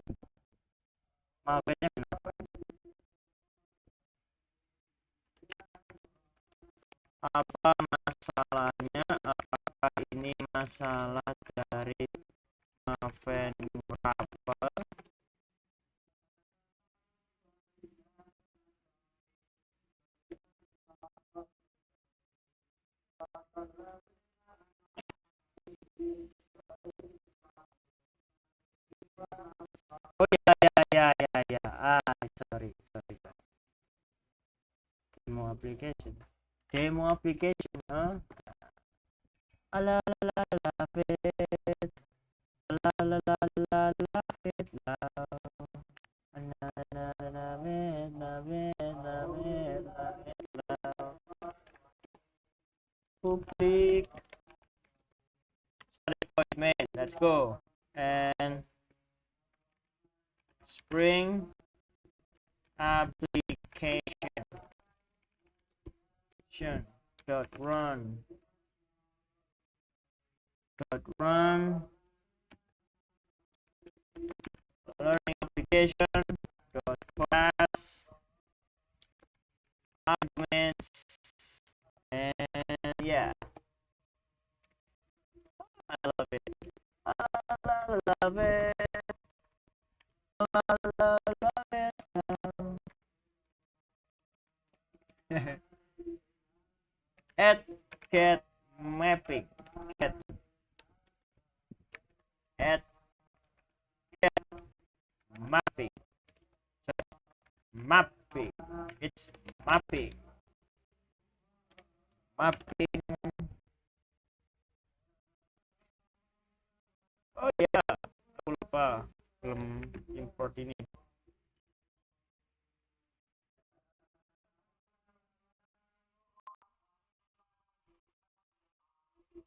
Maafnya kenapa? Apa masalahnya? Apakah ini masalah dari Maven wrapper? Oh ya. Sorry. Demo application. Demo application, huh? La la la la it. La la la la la it. La na na na it, love it, love it, love it, love. Click start appointment. Let's go. And Spring application dot run learning application dot class arguments, and yeah, I love it. I love it. I love it. Add cat mapping. Cat. Add cat mapping. Mapping. It's mapping. Mapping. Oh ya, aku lupa belum import ini.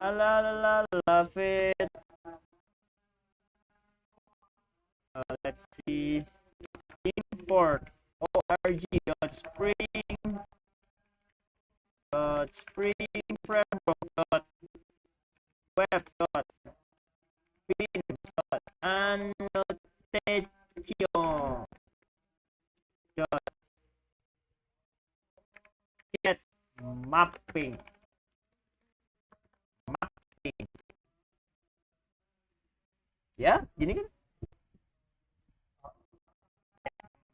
Love it. Let's see. Import org.spring framework.web.pin.annotation dot get mapping. Ya, gini kan?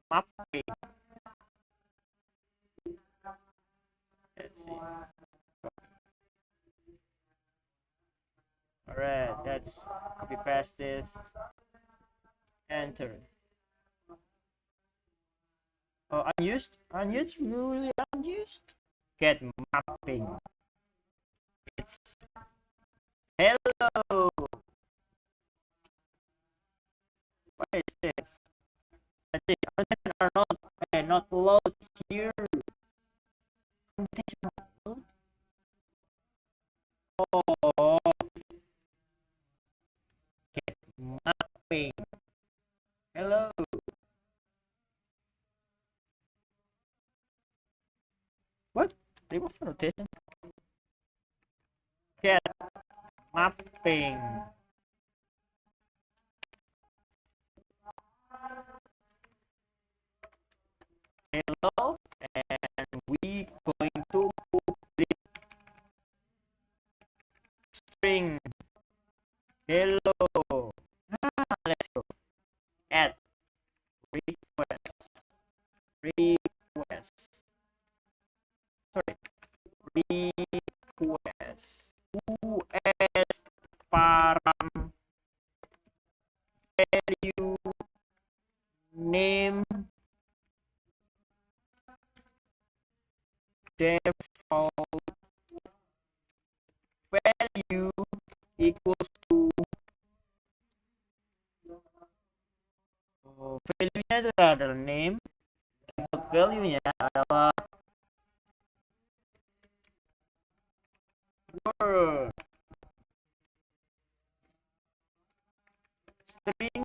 Mapping. Let's see. Alright, let's copy paste this. Enter. Oh, unused? Unused? Really unused? Get mapping. It's hello. What is this? Let's see. Content are not load here. Content not load. Oh. Get mapping. Hello. What? Remove annotation. Get mapping. Hello, and we going to public string. Hello. Let's go. Add request. Sorry. Request. US param value name default value equals to value-nya itu adalah name, default value-nya adalah word, string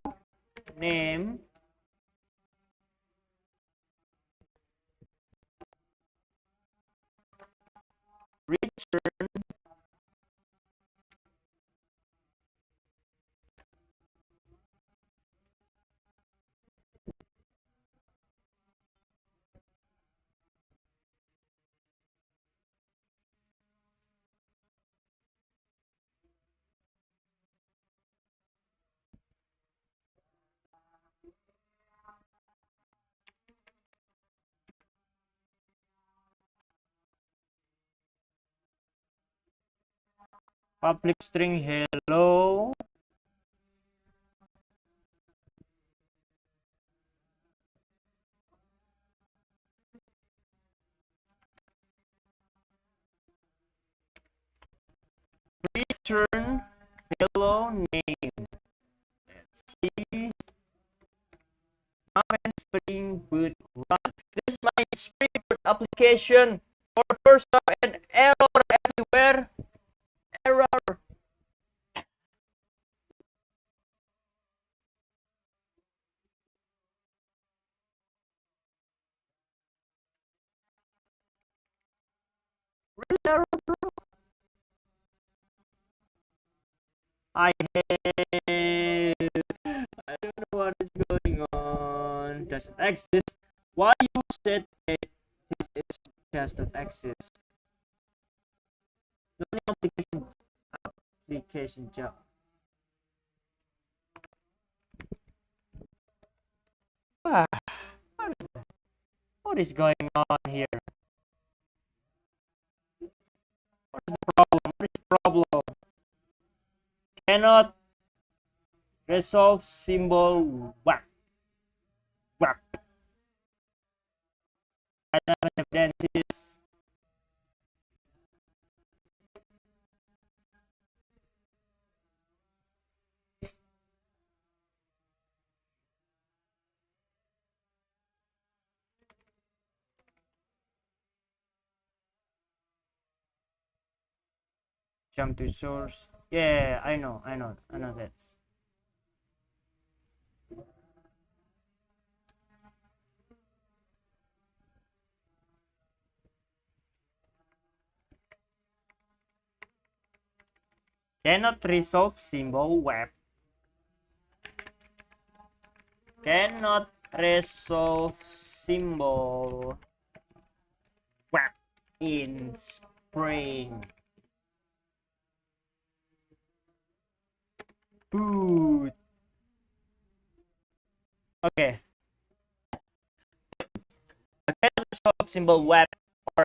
name return public string hello boot run. This is my Spring Boot application for first time and error everywhere. Error. Really error, bro? I hate. I don't know what is going on. Does it exist? Why you said that this is does not exist? No application job. Ah, what is going on here? What is the problem? What is the problem? Cannot resolve symbol whack. Whack. Evidences. Jump to source. Yeah, I know that. Cannot resolve symbol web. Cannot resolve symbol web in Spring Boot. Okay. A cannot resolve symbol web or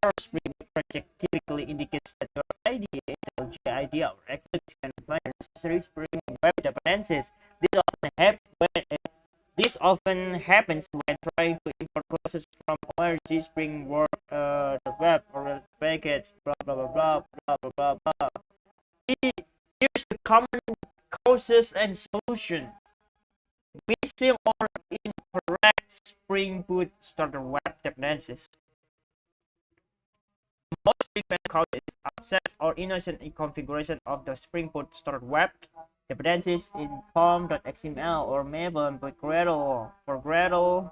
error Spring project typically indicates that your IDE, IDEA, or Eclipse cannot find necessary Spring web dependencies. This often happens when trying to import classes from ORG Spring Boot, the web or package, blah blah blah blah blah blah blah blah. Here's the common causes and solution. Missing or incorrect Spring Boot starter web dependencies. Most frequent cause is absence or innocent configuration of the Spring Boot starter web dependencies in pom.xml or Maven by Gradle. For Gradle,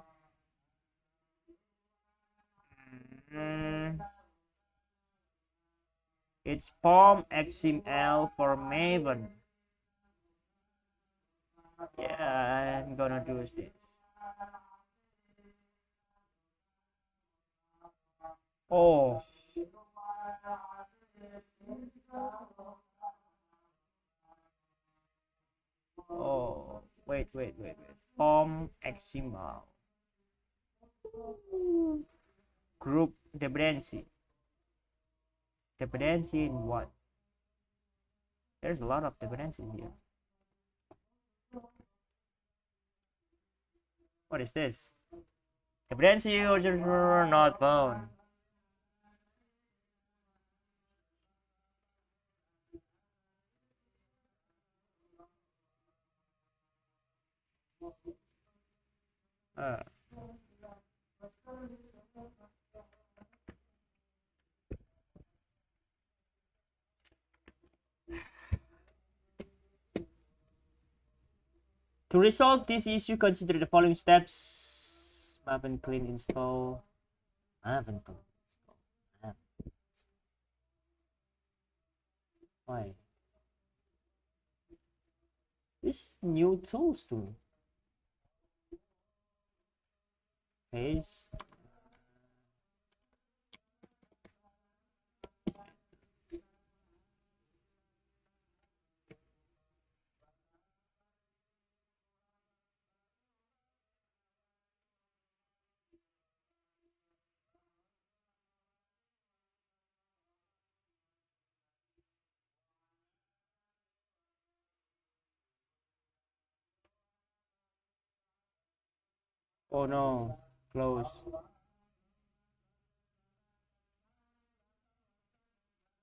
it's pom.xml for Maven. Yeah, I'm gonna do this. Oh. Oh, wait. pom.xml. Group dependency. Dependency in what? There's a lot of dependency here. What is this? Dependency or not found. To resolve this issue, consider the following steps. Maven clean install. Maven clean install. Why? This new tools to me. Paste. Oh no, close.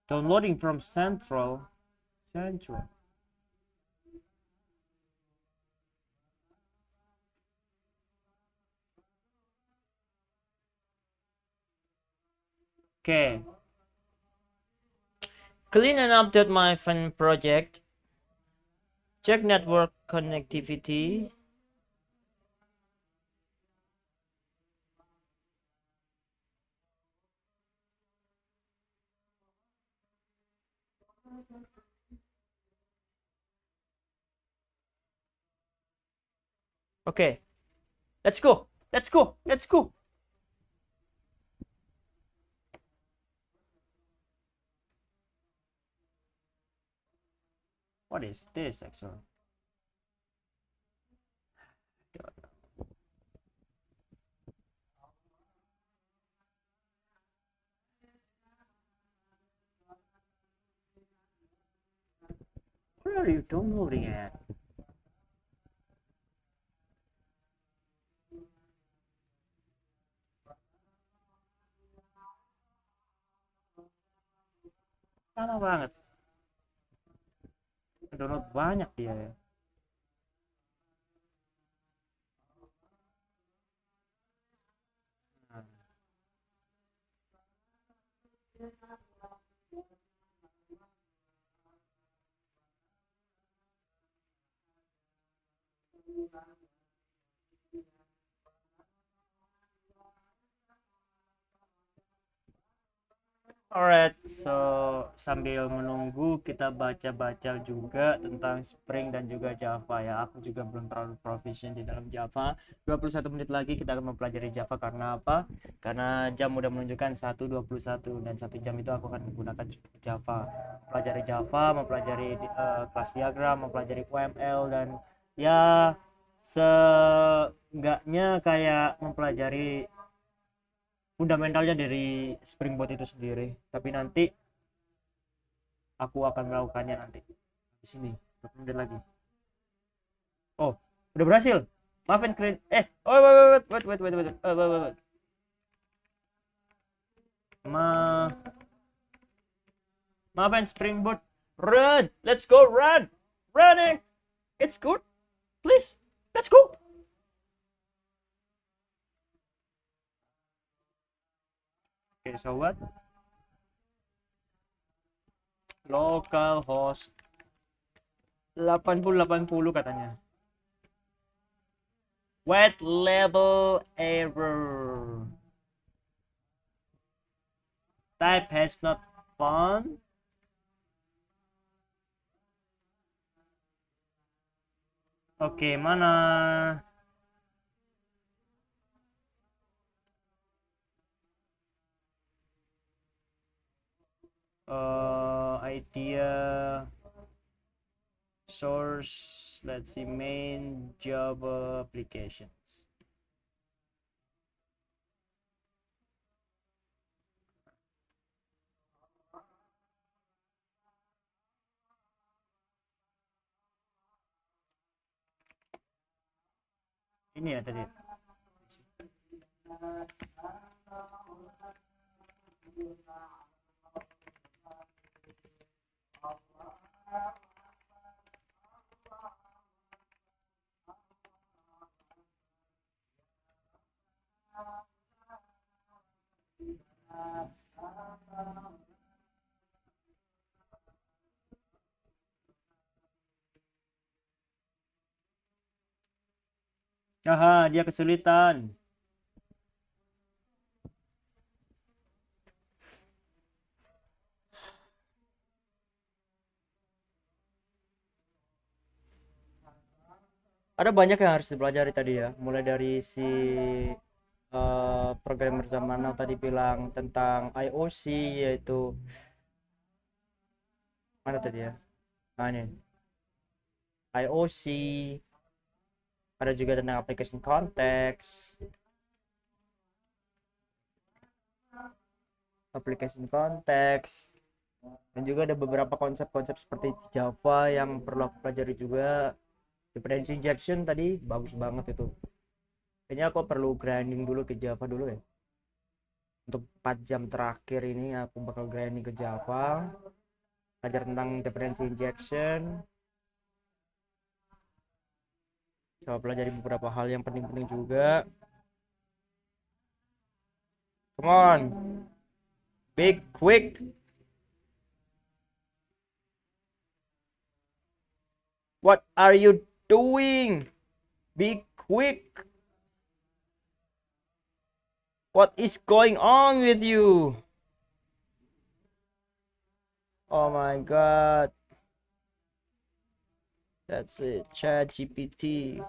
Downloading from Central. Okay. Clean and update my fan project. Check network connectivity. Okay. Let's go. Let's go. Let's go. What is this actually? Where are you downloading at? Lama banget. Download banyak dia ya. Alright, so sambil menunggu kita baca-baca juga tentang Spring dan juga Java ya. Aku juga belum terlalu proficient di dalam Java. 21 menit lagi kita akan mempelajari Java karena apa? Karena jam udah menunjukkan 1:21 dan 1 jam itu aku akan menggunakan Java. Mempelajari Java, mempelajari kelas diagram, mempelajari UML dan ya seenggaknya kayak mempelajari fundamentalnya dari Spring Boot itu sendiri. Tapi nanti aku akan melakukannya nanti di sini 20 menit lagi. Oh, udah berhasil. Maafin keren. Oh, wait. Maafin Spring Boot. Run, let's go, run, running. It's good. Please, let's go. Okay, so what? Localhost 8080 katanya. Wet level error. Type has not found. Oke, mana? Idea source, let's see, main Java applications. Ini ya tadi. Aha, dia kesulitan. Ada banyak yang harus dipelajari tadi ya, mulai dari si programmer zaman now tadi bilang tentang IOC, yaitu mana tadi ya, nah ini IOC, ada juga tentang application context, dan juga ada beberapa konsep-konsep seperti Java yang perlu aku pelajari juga. Dependency injection tadi bagus banget itu. Kayaknya aku perlu grinding dulu ke Java dulu ya. Untuk 4 jam terakhir ini aku bakal grinding ke Java, belajar tentang dependency injection, coba pelajari beberapa hal yang penting-penting juga. Come on. Be quick. What are you doing? Be quick. What is going on with you? Oh my god. That's it. ChatGPT.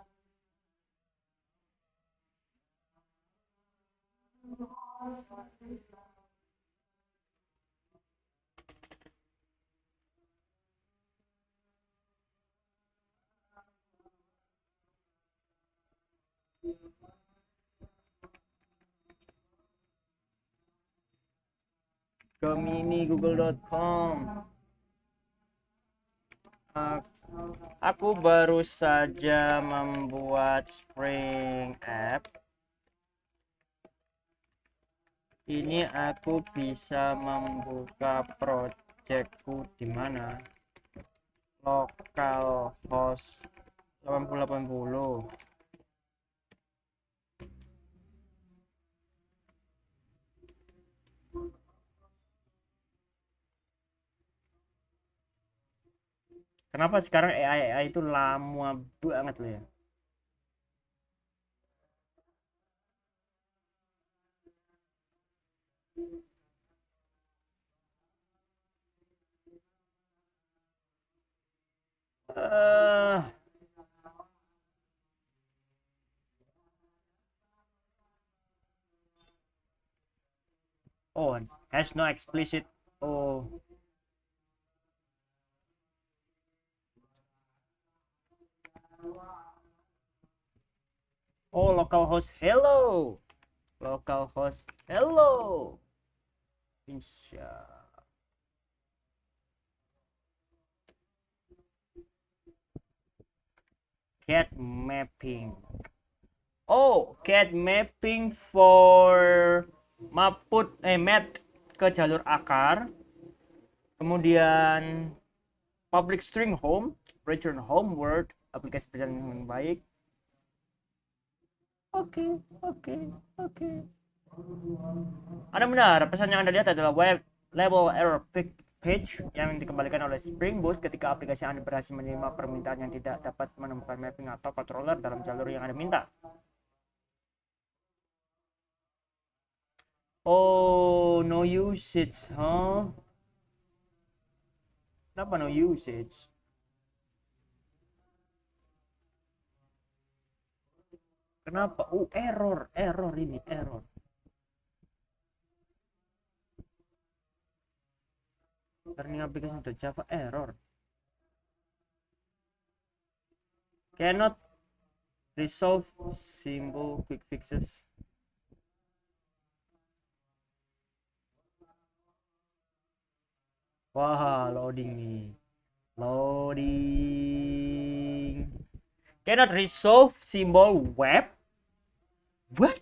Gemini google.com. Aku baru saja membuat Spring App. Ini aku bisa membuka projectku di mana? Localhost 8080. Kenapa sekarang AI itu lama banget loh ya? Eh, oh, has no explicit. Oh, oh, localhost. Hello, localhost. Hello. Insya. Cat mapping. Oh, cat mapping for map ke jalur akar. Kemudian public string home, return homeward, aplikasi berjalan dengan baik. Oke. Anda benar, pesan yang Anda lihat adalah web level error page yang dikembalikan oleh Spring Boot ketika aplikasi Anda berhasil menerima permintaan yang tidak dapat menemukan mapping atau controller dalam jalur yang Anda minta. Oh, no usage, huh? Kenapa no usage? Kenapa? Error ini, error. Turning application to Java error. Cannot resolve simple quick fixes. Wah, loading nih. Loading. Cannot resolve symbol web. What?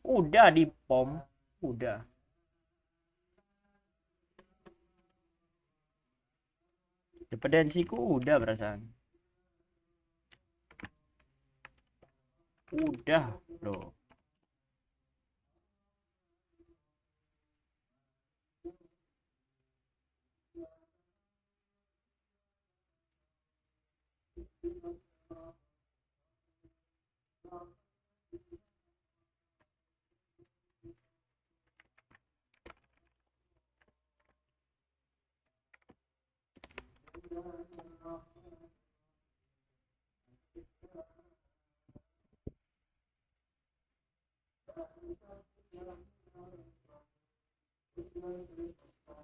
Udah di pom, udah. Dependensiku udah perasaan. Udah loh.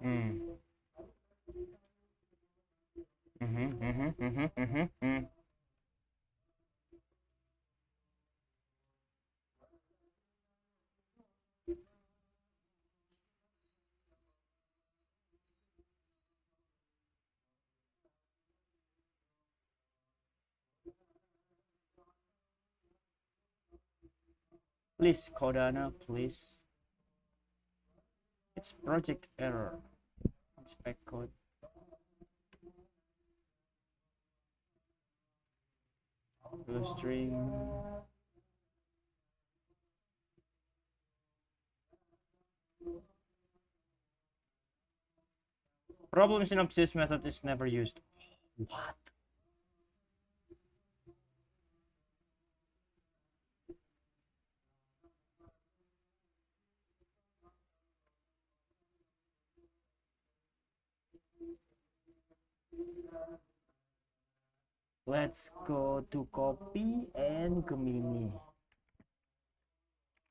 Hmm. Please, Kodana, please. It's project error. Inspect code. Blue string. Problem synopsis method is never used. What? Let's go to copy and Gemini.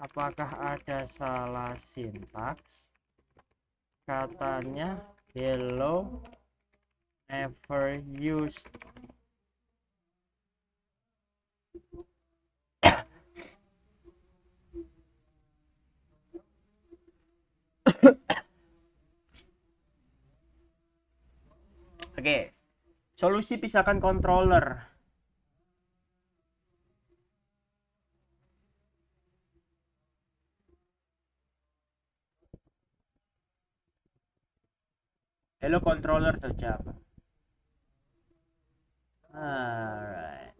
Apakah ada salah sintaks? Katanya hello never used. Oke. Solusi pisahkan controller. Hello controller to Java. Alright.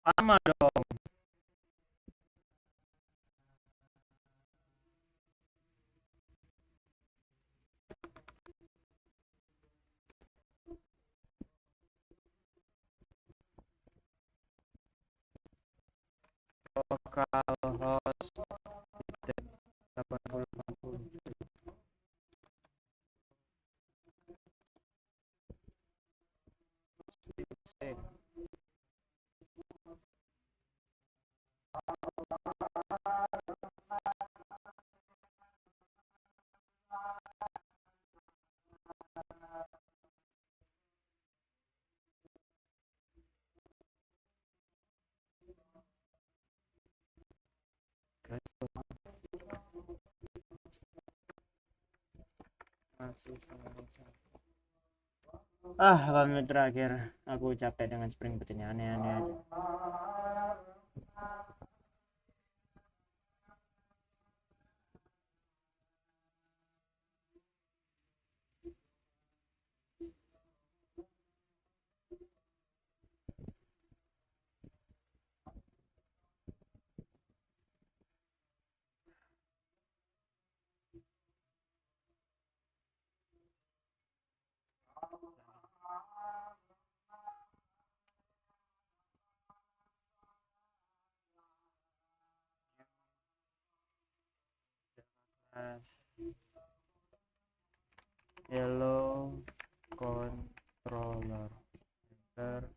Lama dong. Localhost 8080. Pamit terakhir. Aku capek dengan Spring Boot ini, aneh-aneh aja. Hello controller. Enter.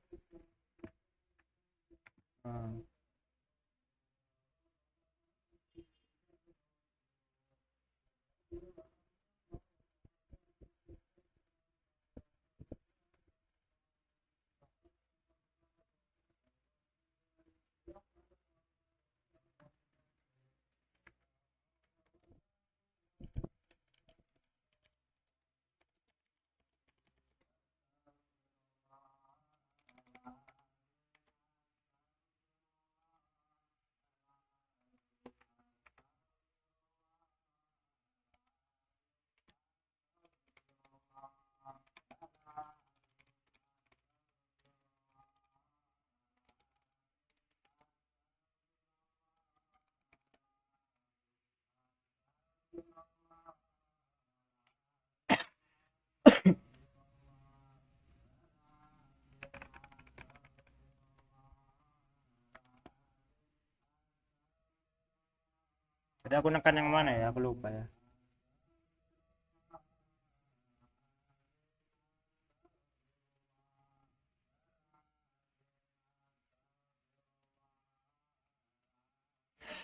Jadi aku nekan yang mana ya? Aku lupa ya.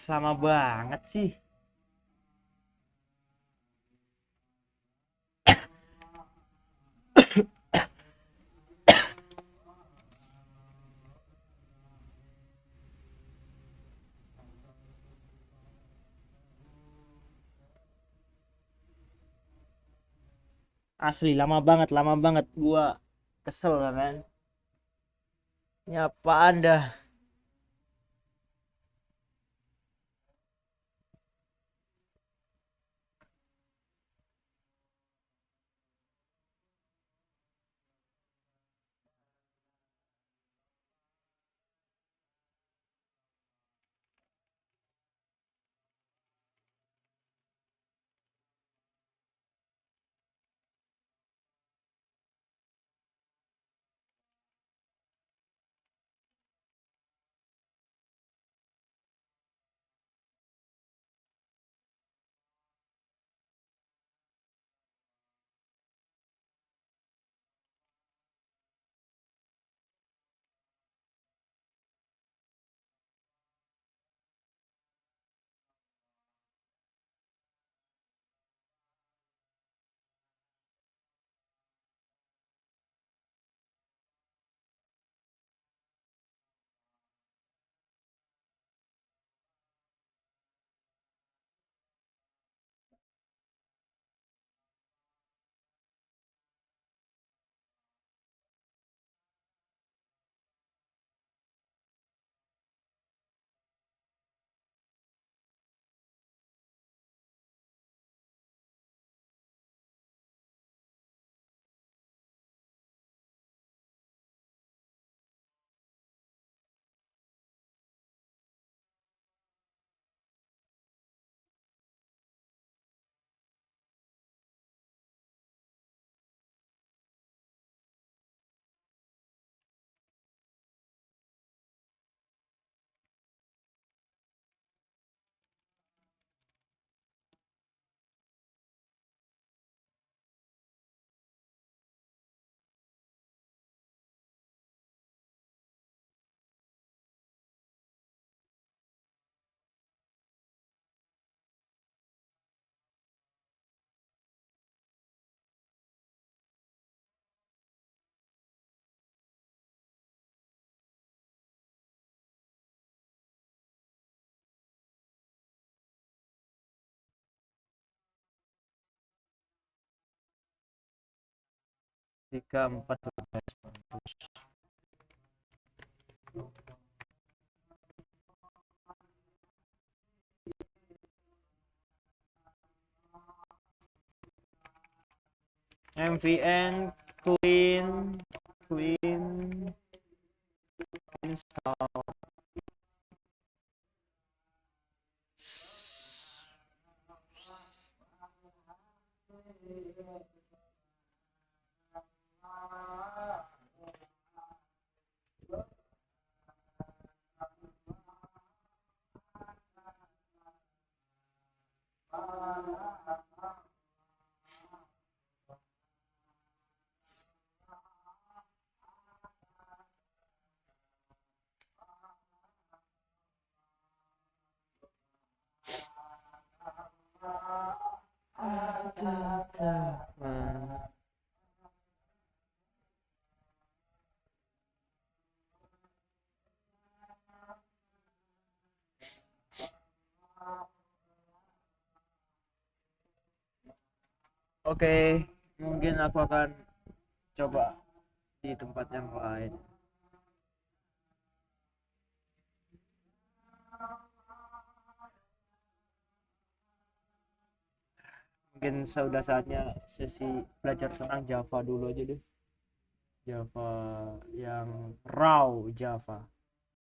Lama banget sih. Asli lama banget gua kesel kan. Ini apaan dah? Tiga empat MVN Queen install. Oke, mungkin aku akan coba di tempat yang lain. Mungkin sudah saatnya sesi belajar tentang Java dulu aja deh. Java yang raw Java.